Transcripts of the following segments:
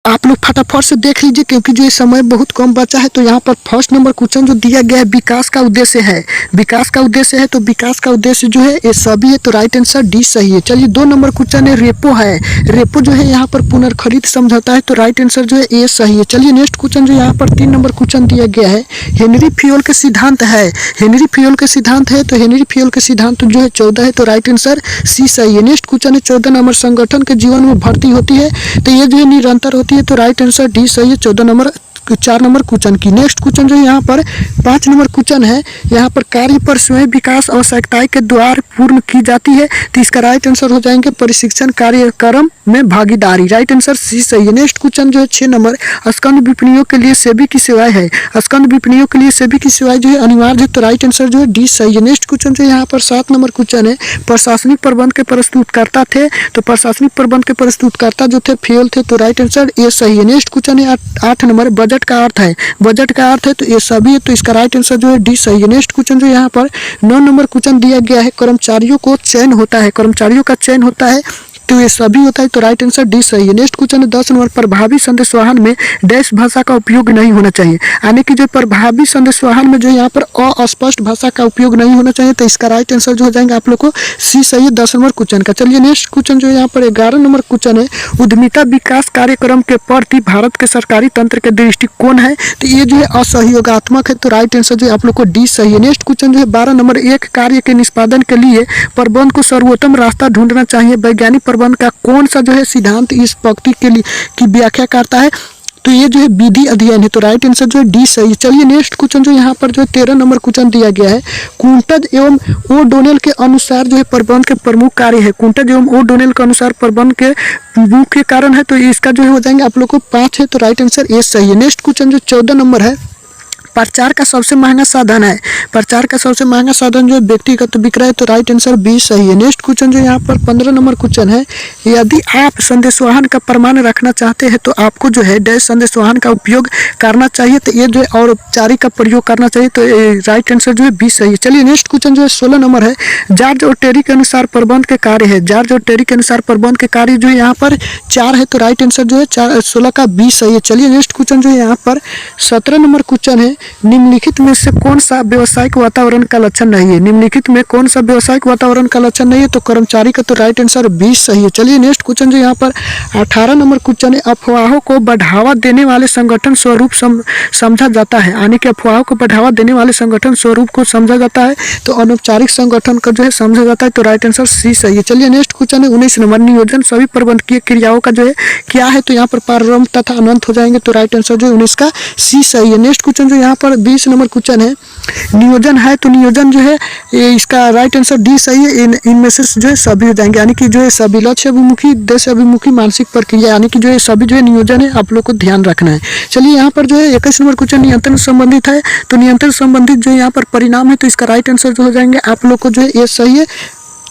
आप लोग फटाफट से देख लीजिए क्योंकि जो ये समय बहुत कम बचा है। तो यहाँ पर फर्स्ट नंबर क्वेश्चन जो दिया गया है विकास का उद्देश्य है, विकास का उद्देश्य है तो विकास का उद्देश्य जो है ये सभी है, तो राइट आंसर डी सही है। चलिए 2 नंबर क्वेश्चन है रेपो है, रेपो जो है यहाँ पर पुनर्खरीद समझौता है, तो राइट आंसर जो है ए सही है। चलिए नेक्स्ट क्वेश्चन जो यहाँ पर 3 नंबर क्वेश्चन दिया गया है हेनरी फ्यूल के सिद्धांत है, हेनरी फ्यूल के सिद्धांत है, तो हेनरी फ्यूल के सिद्धांत जो है 14 है, तो राइट आंसर सी सही है। नेक्स्ट क्वेश्चन है 14 नंबर संगठन के जीवन में भर्ती होती है, तो ये जो है निरंतर होती है, तो राइट आंसर डी सही है 14 नंबर 4 नंबर क्वेश्चन की। नेक्स्ट क्वेश्चन जो यहाँ पर 5 नंबर क्वेश्चन है, यहाँ पर कार्य पर स्वयं विकास आवश्यकताएं के द्वारा पूर्ण की जाती है, तो इसका राइट आंसर हो जाएंगे प्रशिक्षण कार्यक्रम में भागीदारी, राइट आंसर सी सही है। नेक्स्ट क्वेश्चन जो है 6 नंबर स्कंद विपणियों के लिए सेबी की सेवाएं है, स्कंद विपणियों के लिए सेबी की सेवाएं जो है अनिवार्य है, तो राइट आंसर जो है डी सही है। नेक्स्ट क्वेश्चन जो यहाँ पर 7 नंबर क्वेश्चन है प्रशासनिक प्रबंध के प्रस्तुतकर्ता थे, तो प्रशासनिक प्रबंध के प्रस्तुतकर्ता जो थे फेल थे, तो राइट आंसर ए सही है। नेक्स्ट क्वेश्चन है 8 नंबर बजट का अर्थ है, बजट का अर्थ है, तो ये सभी है, तो इसका राइट आंसर जो है डी सही है। नेक्स्ट क्वेश्चन जो यहाँ पर 9 नंबर क्वेश्चन दिया गया है कर्मचारियों को चयन होता है, कर्मचारियों का चयन होता है, तो ये सभी होता है, तो राइट आंसर डी सही है। नेक्स्ट क्वेश्चन है 10 नंबर प्रभावी संदेशवाहन में डैश भाषा का उपयोग नहीं होना चाहिए, यानी कि जो प्रभावी संदेशवाहन में जो यहाँ पर अस्पष्ट भाषा का उपयोग नहीं होना चाहिए, तो इसका राइट आंसर जो हो जाएंगे आप लोग को सी सही है 10 नंबर क्वेश्चन का। चलिए नेक्स्ट क्वेश्चन जो यहाँ पर 11 नंबर क्वेश्चन है उद्यमिता विकास कार्यक्रम के प्रति भारत के सरकारी तंत्र के दृष्टिकोण है, तो ये जो है असहयोगात्मक है, तो राइट आंसर जो है आप लोग को डी सही है। नेक्स्ट क्वेश्चन जो है 12 नंबर एक कार्य के निष्पादन के लिए प्रबंध को सर्वोत्तम रास्ता ढूंढना चाहिए, वैज्ञानिक प्रबंध का कौन सा जो है सिद्धांत इस पंक्ति के लिए की व्याख्या करता है, तो ये जो है विधि अध्ययन है, तो राइट आंसर जो है डी सही है। चलिए नेक्स्ट क्वेश्चन जो यहाँ पर जो है 13 नंबर क्वेश्चन दिया गया है कुंटज एवं ओ डोनेल के अनुसार जो है प्रबंध के प्रमुख कार्य है, कुंटज एवं ओ डोनेल के अनुसार प्रबंध के मुख्य कारण है, तो इसका जो है हो जाएंगे आप लोग को 5 है, तो राइट आंसर ए सही है। नेक्स्ट क्वेश्चन जो 14 नंबर है प्रचार का सबसे महंगा साधन है, प्रचार का सबसे महंगा साधन जो व्यक्तिगत विक्रय, तो राइट आंसर बी सही है। नेक्स्ट क्वेश्चन जो यहाँ पर 15 नंबर क्वेश्चन है यदि आप संदेशवाहन का प्रमाण रखना चाहते हैं तो आपको जो है डैश संदेशवाहन का उपयोग करना चाहिए, तो ये जो है औपचारिक का प्रयोग करना चाहिए, तो राइट आंसर जो है बी सही है। चलिए नेक्स्ट क्वेश्चन जो है 16 नंबर है जॉर्ज और टेरी के अनुसार प्रबंध के कार्य है, जॉर्ज और टेरी के अनुसार प्रबंध के कार्य जो है यहाँ पर 4 है, तो राइट आंसर जो है 16 का बी सही है। चलिए नेक्स्ट क्वेश्चन जो है यहाँ पर 17 नंबर क्वेश्चन है निम्नलिखित में से कौन सा व्यावसायिक वातावरण का लक्षण नहीं है, निम्नलिखित में कौन सा व्यावसायिक वातावरण का लक्षण नहीं है, तो कर्मचारी का, तो राइट आंसर 20 सही है। चलिए नेक्स्ट क्वेश्चन जो यहाँ पर 18 नंबर क्वेश्चन है अफवाहों को बढ़ावा देने वाले संगठन स्वरूप समझा जाता है, यानी कि अफवाहों को बढ़ावा देने वाले संगठन स्वरूप को समझा जाता है, तो अनौपचारिक संगठन का जो है समझा जाता है, तो राइट आंसर सी सही है। चलिए नेक्स्ट क्वेश्चन है 19 नंबर नियोजन सभी प्रबंधकीय क्रियाओं का जो है क्या है, तो यहाँ पर प्रारंभ तथा अनंत हो जाएंगे, तो राइट आंसर जो है 19 का सी सही है। नेक्स्ट क्वेश्चन जो यहाँ पर 20 नंबर क्वेश्चन है नियोजन है, तो नियोजन जो है इसका राइट आंसर डी सही है, इनमें से जो है सभी हो जाएंगे, यानी कि जो है सभी लक्ष्य अभिमुखी देश अभिमुखी मानसिक प्रक्रिया, यानी कि जो है सभी जो है नियोजन है, आप लोग को ध्यान रखना है। चलिए यहाँ पर जो है 21 नंबर क्वेश्चन नियंत्रण संबंधित है, तो नियंत्रण संबंधित जो यहाँ पर परिणाम है, तो इसका राइट आंसर जो हो जाएंगे आप लोग को जो है ये सही है।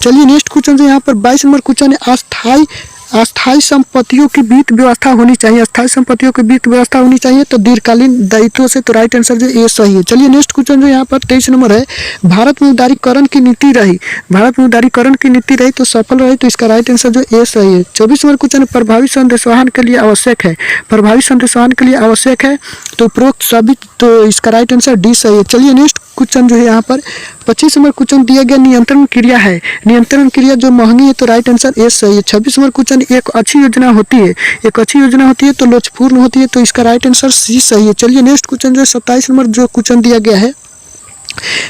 चलिए नेक्स्ट क्वेश्चन जो यहाँ पर 22 नंबर क्वेश्चन है अस्थायी संपत्तियों की वित्त व्यवस्था होनी चाहिए, अस्थायी संपत्तियों की वित्त व्यवस्था होनी चाहिए, तो दीर्घकालीन दायित्वों से, तो राइट आंसर जो ये सही है। चलिए नेक्स्ट क्वेश्चन जो यहाँ पर 23 नंबर है भारत में उदारीकरण की नीति रही, भारत में उदारीकरण की नीति रही तो सफल रही, तो इसका राइट आंसर जो ये सही है। 24 नंबर क्वेश्चन प्रभावी संदेशवाहन के लिए आवश्यक है, प्रभावी संदेशवाहन के लिए आवश्यक है, तो उपरोक्त सभी, तो इसका राइट आंसर डी सही है। चलिए नेक्स्ट क्वेश्चन जो है यहाँ पर 25 नंबर क्वेश्चन दिया गया नियंत्रण क्रिया है, नियंत्रण क्रिया जो महंगी है, तो राइट आंसर ए सही है। 26 नंबर क्वेश्चन एक अच्छी योजना होती है, एक अच्छी योजना होती है तो लक्ष्यपूर्ण होती है, तो इसका राइट आंसर सी सही है। चलिए नेक्स्ट क्वेश्चन जो 27 नंबर जो क्वेश्चन दिया गया है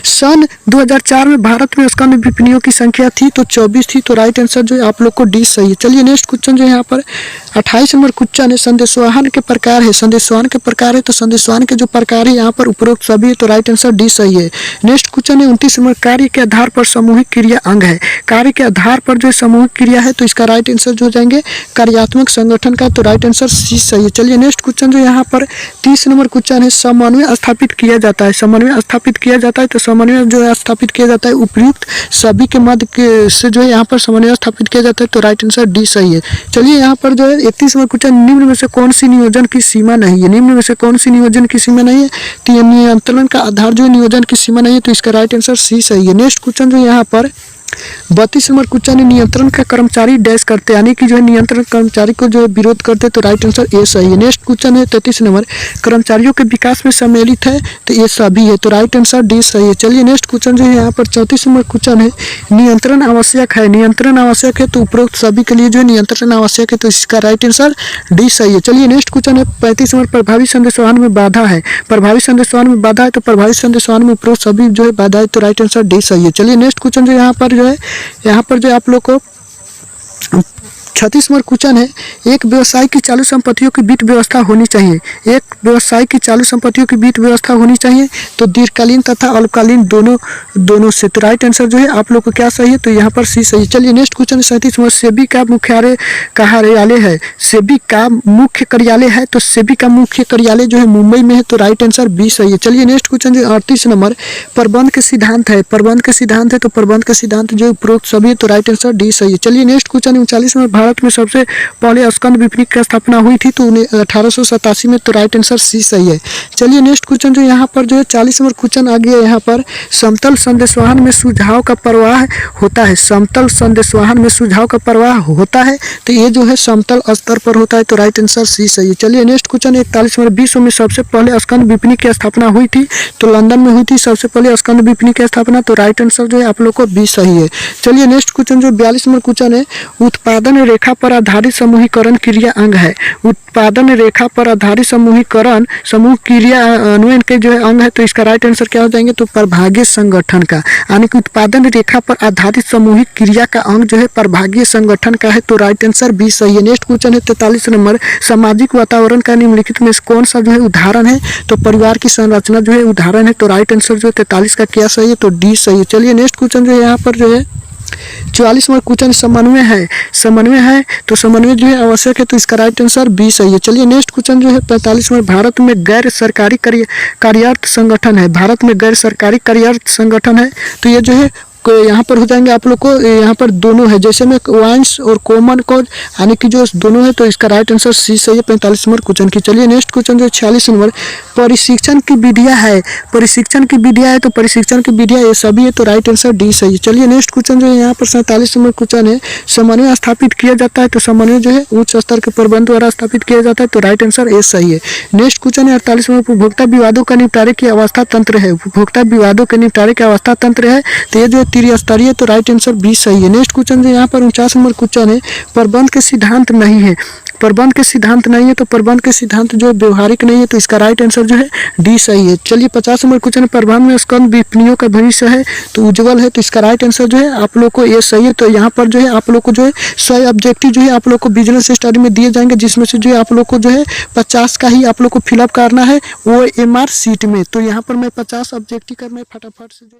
सन 2004 में भारत में स्कंद विपणियों की संख्या थी, तो 24 थी, तो राइट आंसर जो है आप लोग को डी सही है। चलिए नेक्स्ट क्वेश्चन जो यहाँ पर 28 नंबर क्वेश्चन है संदेशवाहन के प्रकार है, संदेशवाहन के प्रकार है, तो संदेशवाहन के जो प्रकार है यहाँ पर उपरोक्त सभी है, तो राइट आंसर डी सही है। नेक्स्ट क्वेश्चन है 29 नंबर कार्य के आधार पर सामूहिक क्रिया अंग है, कार्य के आधार पर जो सामूहिक क्रिया है, तो इसका राइट आंसर जो हो जाएंगे कार्यात्मक संगठन का, तो राइट आंसर सी सही है। चलिए नेक्स्ट क्वेश्चन जो यहाँ पर 30 नंबर क्वेश्चन है समन्वय स्थापित किया जाता है, समन्वय स्थापित किया जाता है, तो समन्वय जो है स्थापित किया जाता है उपयुक्त सभी के मध्य के से जो है यहाँ पर समन्वय स्थापित किया जाता है, तो राइट आंसर डी सही है। चलिए यहाँ पर जो है 31 नंबर क्वेश्चन निम्न में से कौन सी नियोजन की सीमा नहीं है, निम्न में से कौन सी नियोजन की सीमा नहीं है, तो नियंत्रण का आधार जो है नियोजन की सीमा नहीं है, तो इसका राइट आंसर सी सही है। नेक्स्ट क्वेश्चन जो यहाँ पर 32 नंबर क्वेश्चन है, नियंत्रण का कर्मचारी डैश करते यानी कि जो है नियंत्रण कर्मचारी को जो है विरोध करते, तो राइट आंसर ए सही है। नेक्स्ट क्वेश्चन है 33 नंबर, कर्मचारियों के विकास में सम्मिलित है, तो ये सभी है, तो राइट आंसर डी सही है। चलिए नेक्स्ट क्वेश्चन जो है यहाँ पर 34 नंबर क्वेश्चन है, नियंत्रण आवश्यक है, नियंत्रण आवश्यक है तो उपरोक्त सभी के लिए जो है नियंत्रण आवश्यक है, तो इसका राइट आंसर डी सही है। चलिए नेक्स्ट क्वेश्चन है 35 नंबर, प्रभावी संदेशवाहन में बाधा है, प्रभावी संदेशवाहन में बाधा है, तो प्रभावी संदेशवाहन में उपरोक्त सभी जो है बाधा है, तो राइट आंसर डी सही है। चलिए नेक्स्ट क्वेश्चन जो यहाँ पर जो आप लोग को 36 नंबर क्वेश्चन है, एक व्यवसाय की चालू संपत्तियों की वित्त व्यवस्था होनी चाहिए, एक व्यवसाय की चालू संपत्तियों की वित्त व्यवस्था होनी चाहिए, तो दीर्घकालीन तथा अल्पकालीन दोनों से, तो राइट आंसर जो है आप लोग को क्या सही है, तो यहाँ पर सी सही है। चलिए नेक्स्ट क्वेश्चन 37 नंबर, सेबी का मुख्यालय कार्यालय है, सेबी का मुख्य कार्यालय है, तो सेबी का मुख्य कार्यालय जो है मुंबई में है, तो राइट आंसर बी सही है। चलिए नेक्स्ट क्वेश्चन जो 38 नंबर, प्रबंध के सिद्धांत है, प्रबंध के सिद्धांत है, तो प्रबंध के सिद्धांत जो उपरोक्त सभी है, तो राइट आंसर डी सही है। चलिए नेक्स्ट क्वेश्चन 39 नंबर, भारत में सबसे पहले स्कंद विपणि की स्थापना हुई थी, तो 1887 में, तो राइट आंसर सी सही है। चलिए नेक्स्ट क्वेश्चन जो यहाँ पर जो है 40 नंबर क्वेश्चन आ गया यहाँ पर, समतल संदेशवाहन में सुझाव का प्रवाह होता है, समतल संदेशवाहन में सुझाव का प्रवाह होता है, तो ये जो है समतल स्तर पर होता है, तो राइट आंसर सी सही है। चलिए नेक्स्ट क्वेश्चन 41 नंबर, विश्व में सबसे पहले स्कंद विपणि की स्थापना हुई थी, तो लंदन में हुई थी सबसे पहले स्कंद विपणि की स्थापना, तो राइट आंसर जो है आप लोग को बी सही है। चलिए नेक्स्ट क्वेश्चन जो 42 नंबर क्वेश्चन है, उत्पादन रेखा पर आधारित समूहीकरण क्रिया अंग है, उत्पादन रेखा पर आधारित समूहीकरण समूह क्रिया अन्वयन के जो है अंग है, तो इसका राइट आंसर क्या हो जाएंगे, तो प्रभागीय संगठन का, यानी कि उत्पादन रेखा पर आधारित समूहिक क्रिया का अंग जो है प्रभागीय संगठन का है, तो राइट आंसर बी सही है। नेक्स्ट क्वेश्चन है 43 नंबर, सामाजिक वातावरण का निम्नलिखित में कौन सा जो है उदाहरण है, तो परिवार की संरचना जो है उदाहरण है, तो राइट आंसर जो है 43 का क्या सही है, तो डी सही है। चलिए नेक्स्ट क्वेश्चन जो है यहाँ पर जो है 44 नंबर क्वेश्चन, समन्वय है, समन्वय है, तो समन्वय जो है आवश्यक है, तो इसका राइट आंसर बी सही है। चलिए नेक्स्ट क्वेश्चन जो है 45 नंबर, भारत में गैर सरकारी कार्यरत संगठन है, भारत में गैर सरकारी कार्यरत संगठन है, तो ये जो है यहाँ पर हो जाएंगे आप लोग को, यहाँ पर दोनों है, जैसे में वाइंस और कॉमन कॉज, यानी कि जो दोनों है, तो इसका राइट आंसर सी सही है 45 नंबर क्वेश्चन की। चलिए नेक्स्ट क्वेश्चन जो 46 नंबर, प्रशिक्षण की विधियाँ है, प्रशिक्षण की विधियाँ है, तो प्रशिक्षण की विधियाँ ये सभी है, तो राइट आंसर डी सही है। चलिए नेक्स्ट क्वेश्चन जो है यहाँ पर 47 नंबर क्वेश्चन है, समन्वय स्थापित किया जाता है, तो समन्वय जो है उच्च स्तर के प्रबंध द्वारा स्थापित किया जाता है, तो राइट आंसर ए सही है। नेक्स्ट क्वेश्चन है 48 नंबर, उपभोक्ता विवादों का निपटारे की अवस्था तंत्र है, उपभोक्ता विवादों के निपटारे की अवस्था तंत्र है, तो ये जो त्रिस्तरीय, तो राइट आंसर बी सही है। नेक्स्ट क्वेश्चन जो यहाँ पर 49 नंबर क्वेश्चन है, प्रबंध के सिद्धांत नहीं है, प्रबंध के सिद्धांत नहीं है, तो प्रबंध के सिद्धांत जो है व्यवहारिक नहीं है, तो इसका राइट आंसर जो है डी सही है। चलिए 50 नंबर क्वेश्चन, प्रबंध में स्कंद विपणियों का भविष्य है, तो उज्जवल है, तो इसका राइट आंसर जो है आप लोग को ये सही है। तो यहाँ पर जो है आप लोग को जो है 100 ऑब्जेक्टिव जो है आप लोग को बिजनेस स्टडी में दिए जाएंगे, जिसमें से जो है आप लोग को जो है 50 का ही आप लोग को फिलअप करना है वो MR सीट में, तो यहाँ पर मैं 50 ऑब्जेक्टिव का मैं फटाफट से